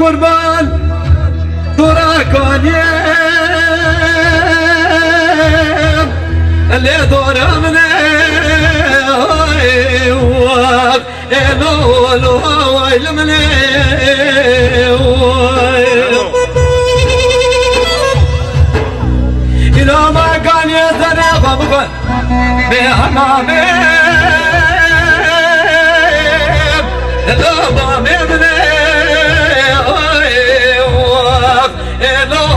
قربان دوركاني اللي دور مني لو لو ويل مني إلى ما كان يتنافى بقول بحمامي لو ما مني لو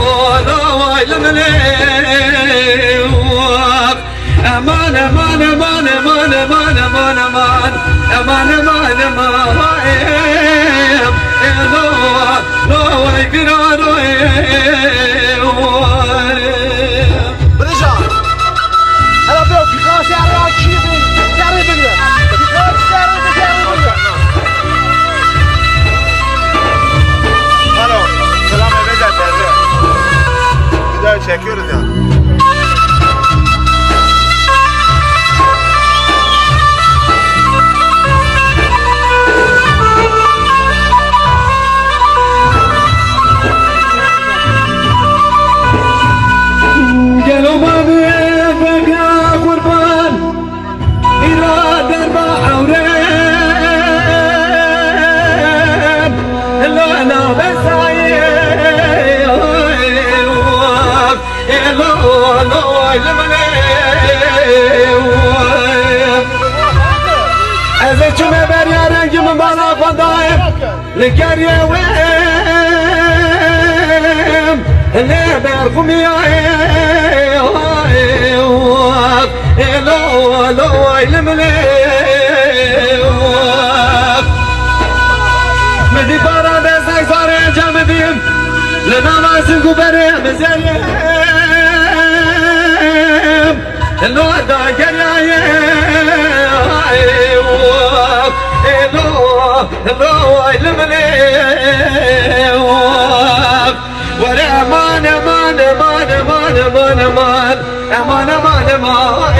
ويل مني امان امان امان امان امان امان امان امان امان امان لو يقرارو برجع انا بيو في خلاص يا راجل تعرف بقى في خلاص تعرف بقى الو سلام رجع تهزئ بداية çekiyoruz ya. قالوا ما بيبك يا قربان إلى درب حورين إلا أنا بسعيد إلا إذا شو ما بريا رنج من بلا فضايم لقرية وين اللي بيركم يا لو لو يلملي مدي بارا بساي صار جامدين لنا ما سنقو بري مزيم لو دا كريا لو يلملي ولا امان امان امان امان امان امان امان امان امان